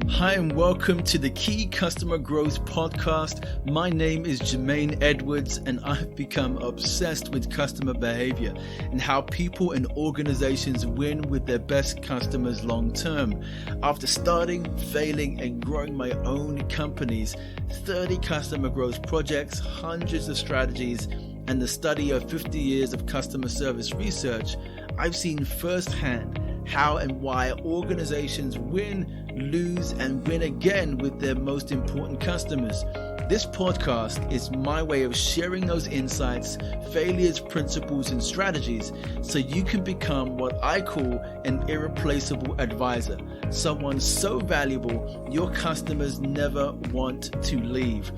Hi and welcome to the Key Customer Growth Podcast. My name is Jermaine Edwards and I've become obsessed with customer behavior and how people and organizations win with their best customers long term. After starting, failing and growing my own companies, 30 customer growth projects, hundreds of strategies, and the study of 50 years of customer service research, I've seen firsthand how and why organizations win, lose, and win again with their most important customers. This podcast is my way of sharing those insights, failures, principles, and strategies so you can become what I call an irreplaceable advisor, someone so valuable your customers never want to leave.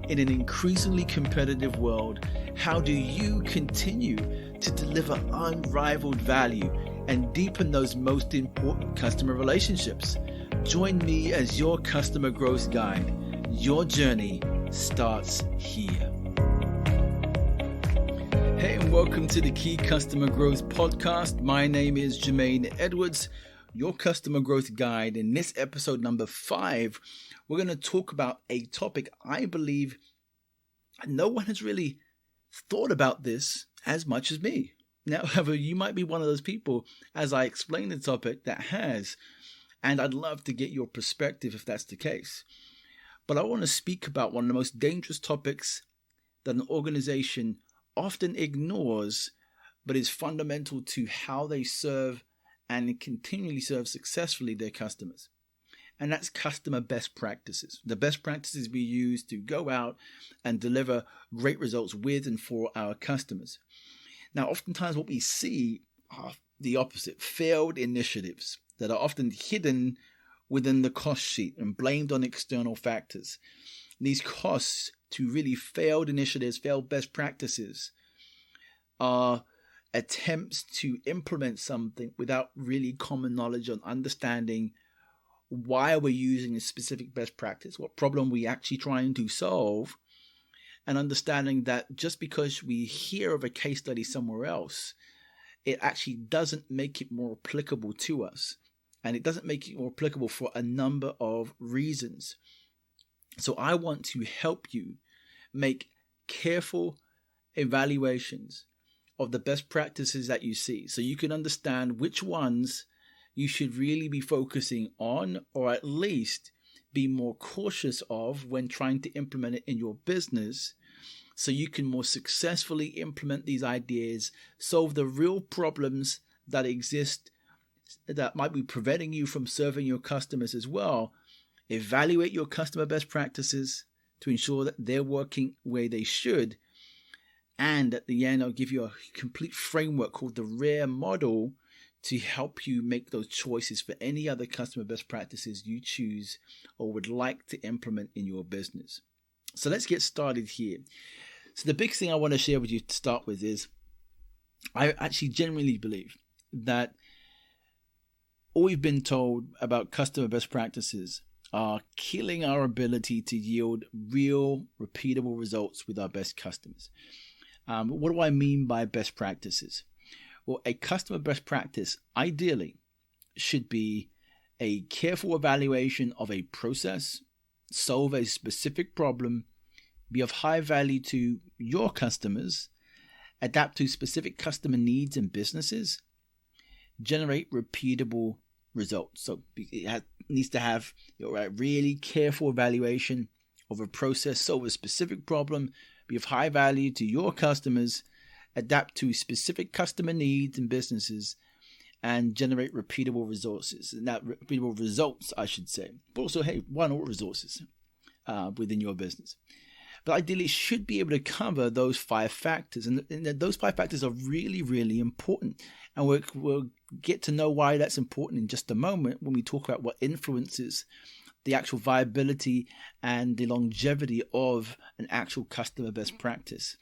In an increasingly competitive world, how do you continue to deliver unrivaled value and deepen those most important customer relationships? Join me as your customer growth guide. Your journey starts here. Hey, and welcome to the Key Customer Growth Podcast. My name is Jermaine Edwards, your customer growth guide. In this episode number 5, we're going to talk about a topic I believe no one has really thought about this as much as me. Now, however, you might be one of those people, as I explain the topic, that has, and I'd love to get your perspective if that's the case. But I want to speak about one of the most dangerous topics that an organization often ignores, but is fundamental to how they serve and continually serve successfully their customers. And that's customer best practices. The best practices we use to go out and deliver great results with and for our customers. Now, oftentimes what we see are the opposite, failed initiatives that are often hidden within the cost sheet and blamed on external factors. These costs to really failed initiatives, failed best practices, are attempts to implement something without really common knowledge on understanding why we're using a specific best practice, what problem we're actually trying to solve, and understanding that just because we hear of a case study somewhere else, it actually doesn't make it more applicable to us. And it doesn't make it more applicable for a number of reasons. So I want to help you make careful evaluations of the best practices that you see so you can understand which ones you should really be focusing on, or at least be more cautious of when trying to implement it in your business, so you can more successfully implement these ideas, solve the real problems that exist that might be preventing you from serving your customers as well. Evaluate your customer best practices to ensure that they're working where they should. And at the end, I'll give you a complete framework called the RARE model to help you make those choices for any other customer best practices you choose or would like to implement in your business. So let's get started here. So the big thing I want to share with you to start with is I actually genuinely believe that all we've been told about customer best practices are killing our ability to yield real, repeatable results with our best customers. What do I mean by best practices? Well, a customer best practice ideally should be a careful evaluation of a process, solve a specific problem, be of high value to your customers, adapt to specific customer needs and businesses, generate repeatable results. So it needs to have a really careful evaluation of a process, solve a specific problem, be of high value to your customers, adapt to specific customer needs and businesses, and generate repeatable resources. And that repeatable results, I should say. But also, why not resources within your business? But ideally, it should be able to cover those 5 factors. And those 5 factors are really, really important. And we'll get to know why that's important in just a moment when we talk about what influences the actual viability and the longevity of an actual customer best practice.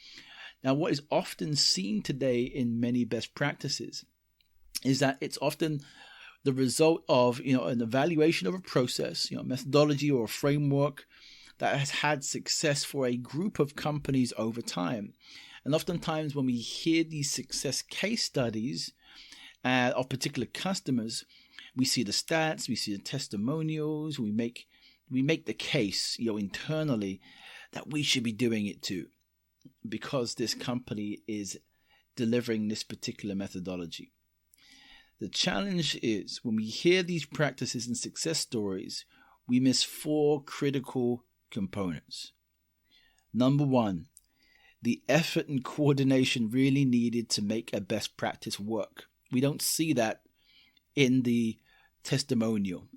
Now, what is often seen today in many best practices is that it's often the result of an evaluation of a process, methodology or a framework that has had success for a group of companies over time. And oftentimes when we hear these success case studies of particular customers, We see the stats, we see the testimonials, we make the case, internally that we should be doing it too, because this company is delivering this particular methodology. The challenge is when we hear these practices and success stories, we miss 4 critical components. Number 1, the effort and coordination really needed to make a best practice work. We don't see that in the testimonial,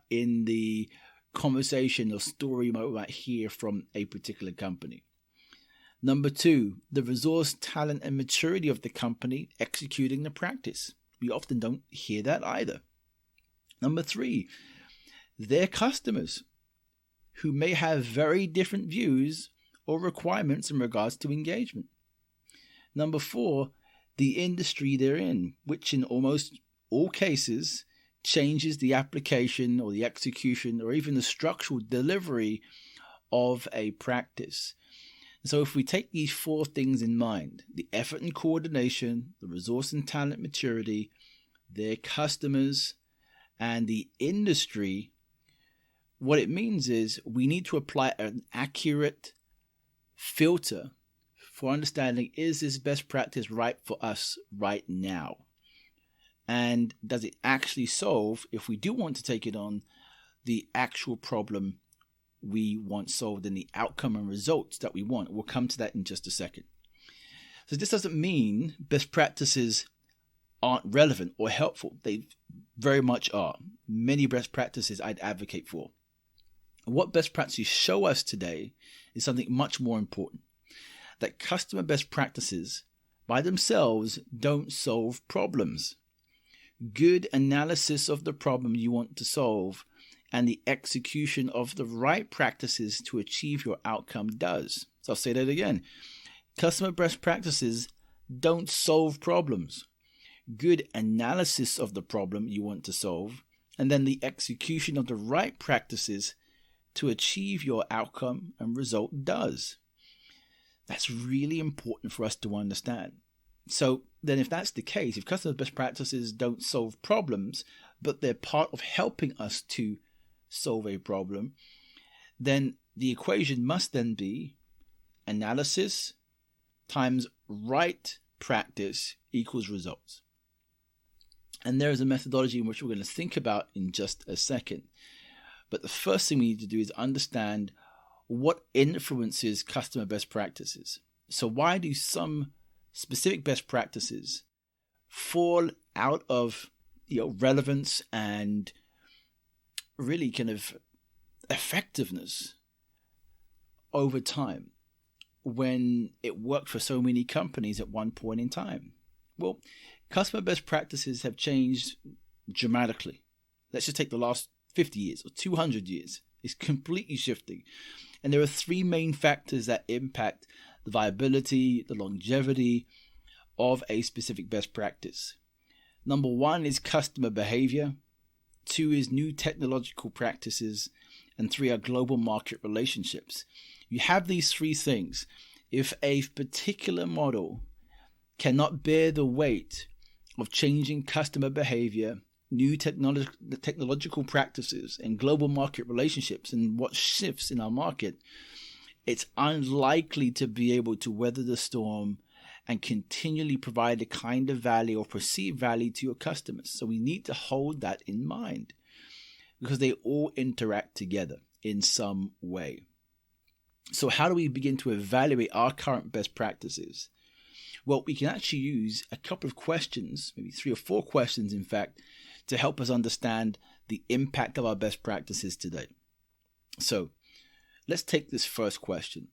in the conversation or story you might hear from a particular company. Number 2, the resource, talent, and maturity of the company executing the practice. We often don't hear that either. Number 3, their customers, who may have very different views or requirements in regards to engagement. Number 4, the industry they're in, which in almost all cases changes the application or the execution or even the structural delivery of a practice. So if we take these 4 things in mind, the effort and coordination, the resource and talent maturity, their customers, and the industry, what it means is we need to apply an accurate filter for understanding, is this best practice right for us right now? And does it actually solve, if we do want to take it on, the actual problem we want solved and the outcome and results that we want? We'll come to that in just a second. So this doesn't mean best practices aren't relevant or helpful. They very much are. Many best practices I'd advocate for. What best practices show us today is something much more important. That customer best practices by themselves don't solve problems. Good analysis of the problem you want to solve and the execution of the right practices to achieve your outcome does. So I'll say that again. Customer best practices don't solve problems. Good analysis of the problem you want to solve and then the execution of the right practices to achieve your outcome and result does. That's really important for us to understand. So then if that's the case, if customer best practices don't solve problems, but they're part of helping us to solve a problem, then the equation must then be analysis times right practice equals results. And there is a methodology in which we're going to think about in just a second. But the first thing we need to do is understand what influences customer best practices. So why do some specific best practices fall out of relevance and really kind of effectiveness over time when it worked for so many companies at one point in time? Well, customer best practices have changed dramatically. Let's just take the last 50 years or 200 years. It's completely shifting. And there are 3 main factors that impact the viability, the longevity of a specific best practice. Number 1 is customer behavior. 2 is new technological practices. And 3 are global market relationships. You have these 3 things. If a particular model cannot bear the weight of changing customer behavior, new technological practices, and global market relationships and what shifts in our market, it's unlikely to be able to weather the storm and continually provide the kind of value or perceived value to your customers. So we need to hold that in mind because they all interact together in some way. So how do we begin to evaluate our current best practices? Well, we can actually use a couple of questions, maybe 3 or 4 questions, in fact, to help us understand the impact of our best practices today. So let's take this first question.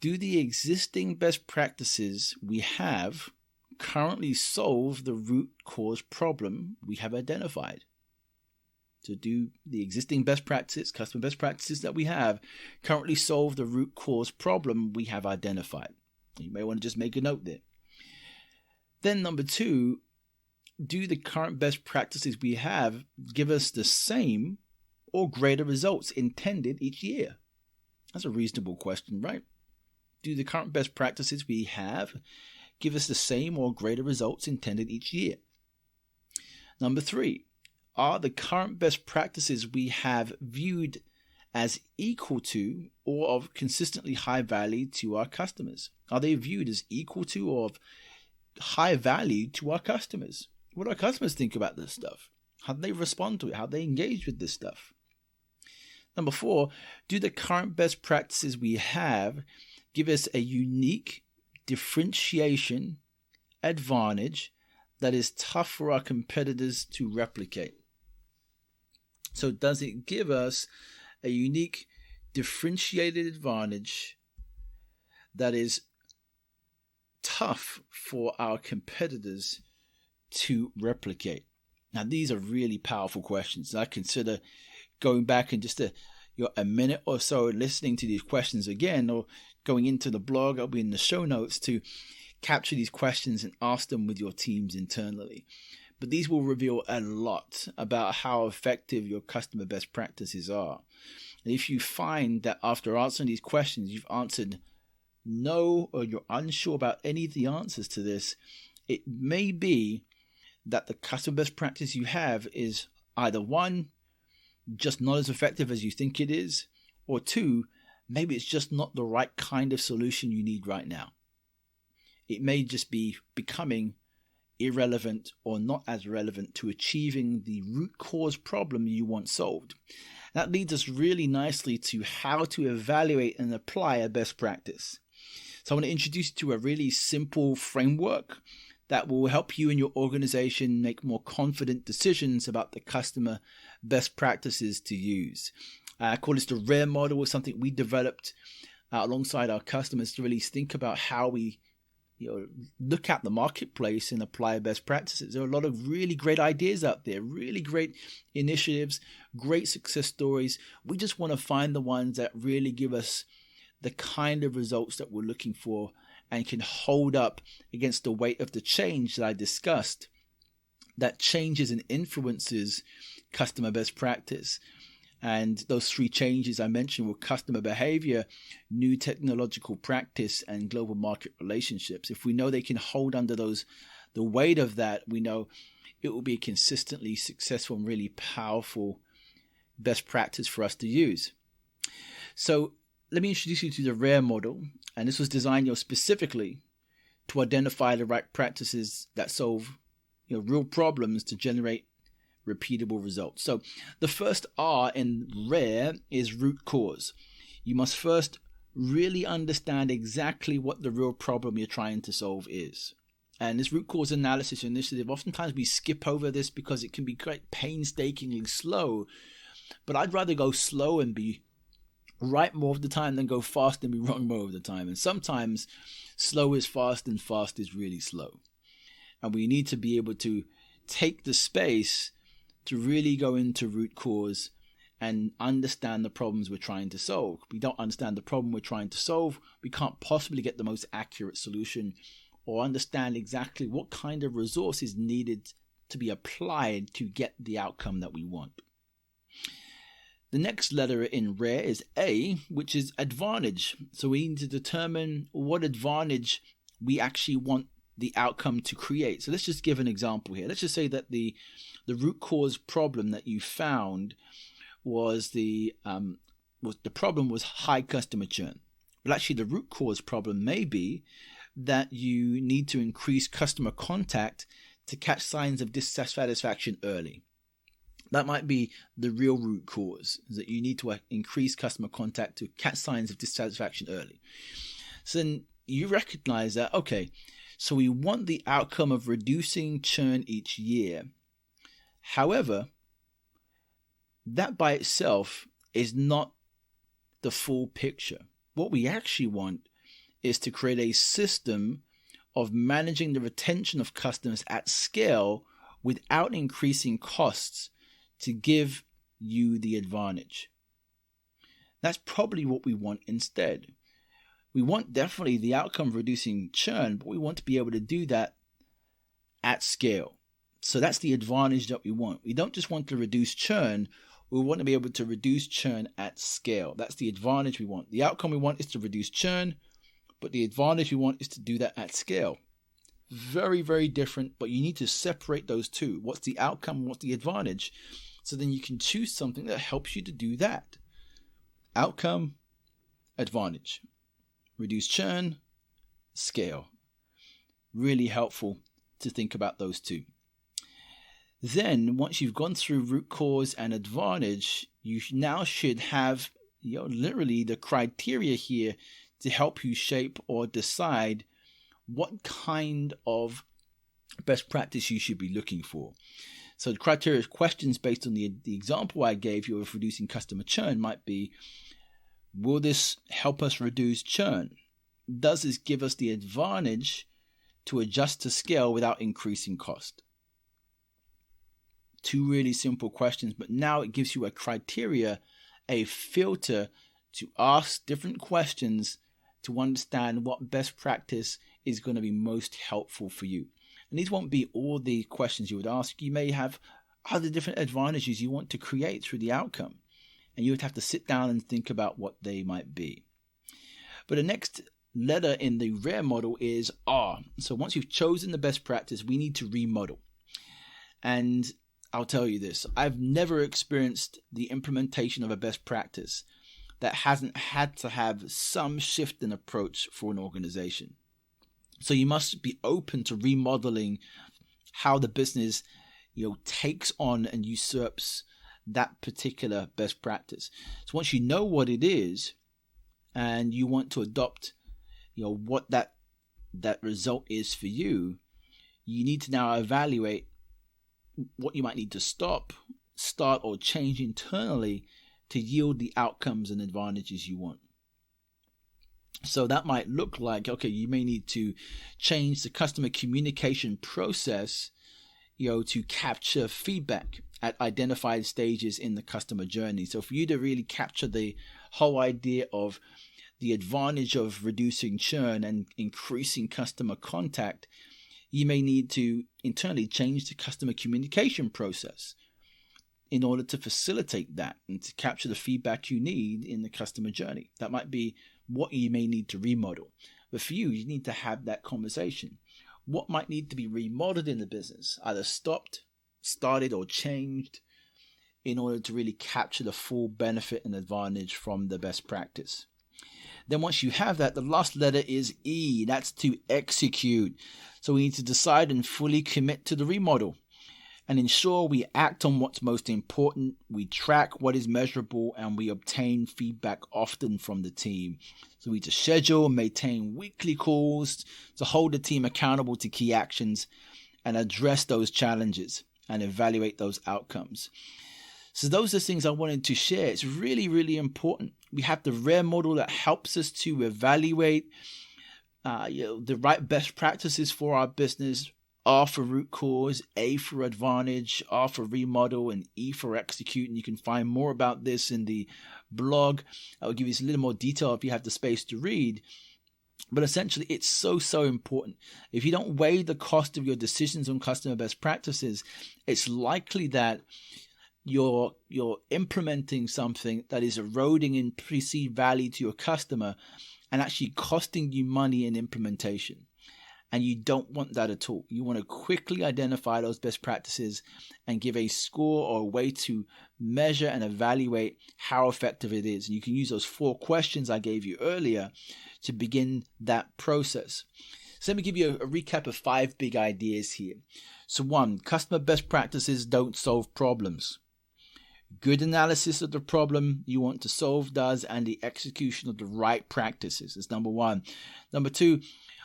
Do the existing best practices we have currently solve the root cause problem we have identified? So do the existing best practices, customer best practices that we have currently solve the root cause problem we have identified? You may want to just make a note there. Then number 2, do the current best practices we have give us the same or greater results intended each year? That's a reasonable question, right? Do the current best practices we have give us the same or greater results intended each year? Number 3, are the current best practices we have viewed as equal to or of consistently high value to our customers? Are they viewed as equal to or of high value to our customers? What do our customers think about this stuff? How do they respond to it? How do they engage with this stuff? Number 4, do the current best practices we have give us a unique differentiation advantage that is tough for our competitors to replicate? So does it give us a unique differentiated advantage that is tough for our competitors to replicate? Now, these are really powerful questions. I consider going back and just a minute or so listening to these questions again, or going into the blog, I'll be in the show notes to capture these questions and ask them with your teams internally. But these will reveal a lot about how effective your customer best practices are. And if you find that after answering these questions, you've answered no, or you're unsure about any of the answers to this, it may be that the customer best practice you have is either 1, just not as effective as you think it is, or 2, maybe it's just not the right kind of solution you need right now. It may just be becoming irrelevant or not as relevant to achieving the root cause problem you want solved. That leads us really nicely to how to evaluate and apply a best practice. So I want to introduce you to a really simple framework that will help you and your organization make more confident decisions about the customer best practices to use. I call this the RARE model. It's something we developed alongside our customers to really think about how we look at the marketplace and apply best practices. There are a lot of really great ideas out there, really great initiatives, great success stories. We just want to find the ones that really give us the kind of results that we're looking for and can hold up against the weight of the change that I discussed, that changes and influences customer best practice. And those 3 changes I mentioned were customer behavior, new technological practice, and global market relationships. If we know they can hold under the weight of that, we know it will be a consistently successful and really powerful best practice for us to use. So let me introduce you to the RARE model. And this was designed specifically to identify the right practices that solve real problems to generate repeatable results. So the first R in RARE is root cause. You must first really understand exactly what the real problem you're trying to solve is. And this root cause analysis initiative, oftentimes we skip over this because it can be quite painstakingly slow. But I'd rather go slow and be right more of the time than go fast and be wrong more of the time. And sometimes slow is fast and fast is really slow. And we need to be able to take the space to really go into root cause and understand the problems we're trying to solve. If we don't understand the problem we're trying to solve, we can't possibly get the most accurate solution or understand exactly what kind of resource is needed to be applied to get the outcome that we want. The next letter in RARE is A, which is advantage. So we need to determine what advantage we actually want the outcome to create. So let's just give an example here. Let's just say that the root cause problem that you found was the problem was high customer churn. But actually the root cause problem may be that you need to increase customer contact to catch signs of dissatisfaction early. That might be the real root cause, is that you need to increase customer contact to catch signs of dissatisfaction early. So then you recognize that, okay, so we want the outcome of reducing churn each year. However, that by itself is not the full picture. What we actually want is to create a system of managing the retention of customers at scale without increasing costs to give you the advantage. That's probably what we want instead. We want definitely the outcome of reducing churn, but we want to be able to do that at scale. So that's the advantage that we want. We don't just want to reduce churn, we want to be able to reduce churn at scale. That's the advantage we want. The outcome we want is to reduce churn, but the advantage we want is to do that at scale. Very, very different, but you need to separate those two. What's the outcome? What's the advantage? So then you can choose something that helps you to do that. Outcome, advantage. Reduce churn, scale. Really helpful to think about those two. Then once you've gone through root cause and advantage, you now should have literally the criteria here to help you shape or decide what kind of best practice you should be looking for. So the criteria questions based on the example I gave you of reducing customer churn might be, will this help us reduce churn? Does this give us the advantage to adjust to scale without increasing cost? Two really simple questions, but now it gives you a criteria, a filter to ask different questions to understand what best practice is going to be most helpful for you. And these won't be all the questions you would ask. You may have other different advantages you want to create through the outcome, and you would have to sit down and think about what they might be. But the next letter in the RARE model is R. So once you've chosen the best practice, we need to remodel. And I'll tell you this, I've never experienced the implementation of a best practice that hasn't had to have some shift in approach for an organization. So you must be open to remodeling how the business, takes on and usurps that particular best practice. So once you know what it is and you want to adopt, what that result is for you, you need to now evaluate what you might need to stop, start, or change internally to yield the outcomes and advantages you want. So that might look like, you may need to change the customer communication process, to capture feedback at identified stages in the customer journey. So for you to really capture the whole idea of the advantage of reducing churn and increasing customer contact, you may need to internally change the customer communication process in order to facilitate that and to capture the feedback you need in the customer journey. That might be what you may need to remodel. But for you, you need to have that conversation. What might need to be remodeled in the business, either stopped, started, or changed in order to really capture the full benefit and advantage from the best practice. Then once you have that, the last letter is E. That's to execute. So we need to decide and fully commit to the remodel and ensure we act on what's most important, we track what is measurable, and we obtain feedback often from the team. So we need to schedule and maintain weekly calls to hold the team accountable to key actions and address those challenges and evaluate those outcomes. So those are things I wanted to share. It's really, really important. We have the RARE model that helps us to evaluate the right best practices for our business. R for root cause, A for advantage, R for remodel, and E for execute. And you can find more about this in the blog. I will give you a little more detail if you have the space to read. But essentially, it's so important. If you don't weigh the cost of your decisions on customer best practices, it's likely that you're implementing something that is eroding in perceived value to your customer and actually costing you money in implementation. And you don't want that at all. You want to quickly identify those best practices and give a score or a way to measure and evaluate how effective it is. And you can use those 4 questions I gave you earlier to begin that process. So let me give you a recap of 5 big ideas here. So 1, customer best practices don't solve problems. Good analysis of the problem you want to solve does, and the execution of the right practices is number 1. Number 2,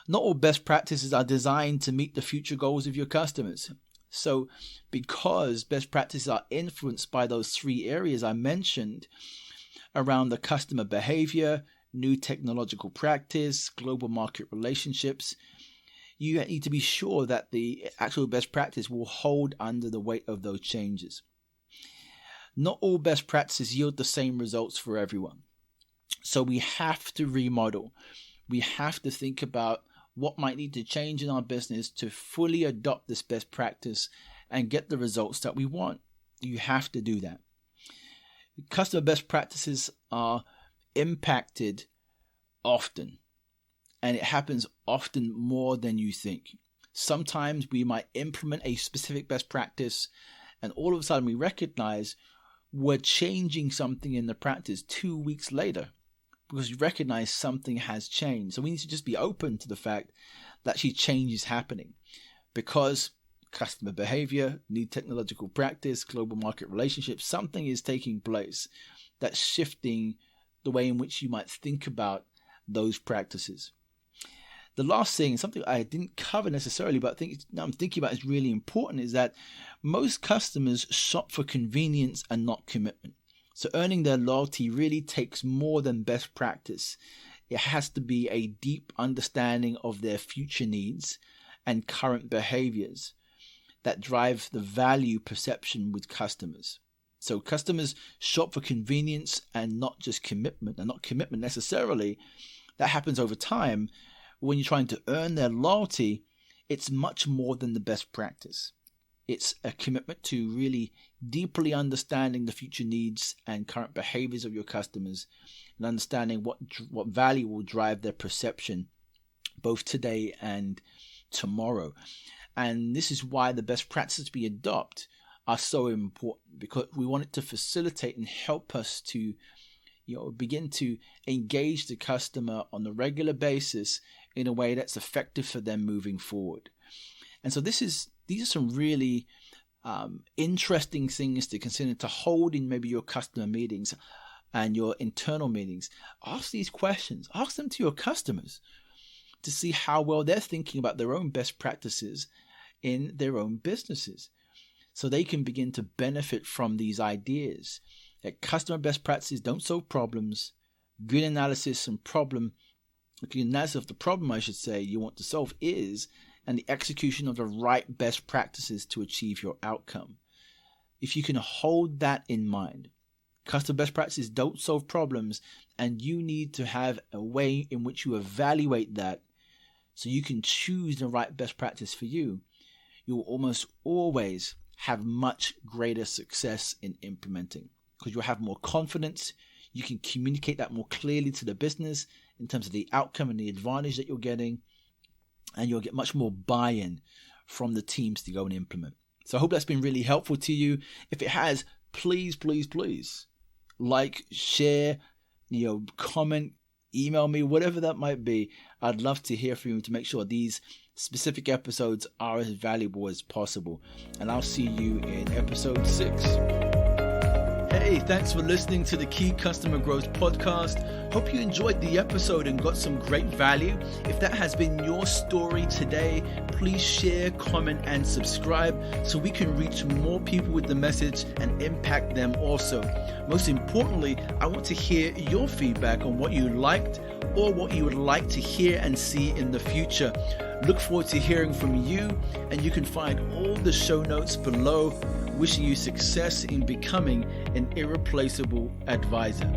not all best practices are designed to meet the future goals of your customers. So because best practices are influenced by those 3 areas I mentioned around the customer behavior, new technological practice, global market relationships, you need to be sure that the actual best practice will hold under the weight of those changes. Not all best practices yield the same results for everyone. So we have to remodel. We have to think about what might need to change in our business to fully adopt this best practice and get the results that we want. You have to do that. Customer best practices are impacted often, and it happens often more than you think. Sometimes we might implement a specific best practice and all of a sudden we recognize we're changing something in the practice 2 weeks later because we recognize something has changed. So we need to just be open to the fact that actually change is happening because customer behavior, new technological practice, global market relationships, something is taking place that's shifting the way in which you might think about those practices. The last thing, something I didn't cover necessarily, but I'm thinking about is really important, is that most customers shop for convenience and not commitment. So earning their loyalty really takes more than best practice. It has to be a deep understanding of their future needs and current behaviors that drive the value perception with customers. So customers shop for convenience and not just commitment, and not commitment necessarily. That happens over time. When you're trying to earn their loyalty, it's much more than the best practice. It's a commitment to really deeply understanding the future needs and current behaviors of your customers and understanding what value will drive their perception both today and tomorrow. And this is why the best practices we adopt are so important, because we want it to facilitate and help us to begin to engage the customer on a regular basis in a way that's effective for them moving forward. And so these are some really interesting things to consider to hold in maybe your customer meetings and your internal meetings. Ask these questions. Ask them to your customers to see how well they're thinking about their own best practices in their own businesses, so they can begin to benefit from these ideas that customer best practices don't solve problems. Good analysis of the problem, I should say, you want to solve is, and the execution of the right best practices to achieve your outcome. If you can hold that in mind, customer best practices don't solve problems, and you need to have a way in which you evaluate that so you can choose the right best practice for you. You will almost always have much greater success in implementing, because you'll have more confidence. You can communicate that more clearly to the business in terms of the outcome and the advantage that you're getting, and you'll get much more buy-in from the teams to go and implement. So I hope that's been really helpful to you. If it has, please like, share, comment, email me, whatever that might be. I'd love to hear from you to make sure these specific episodes are as valuable as possible. And I'll see you in episode 6. Hey, thanks for listening to the Key Customer Growth Podcast. Hope you enjoyed the episode and got some great value. If that has been your story today, please share, comment, and subscribe so we can reach more people with the message and impact them also. Most importantly, I want to hear your feedback on what you liked or what you would like to hear and see in the future. Look forward to hearing from you, and you can find all the show notes below. Wishing you success in becoming an irreplaceable advisor.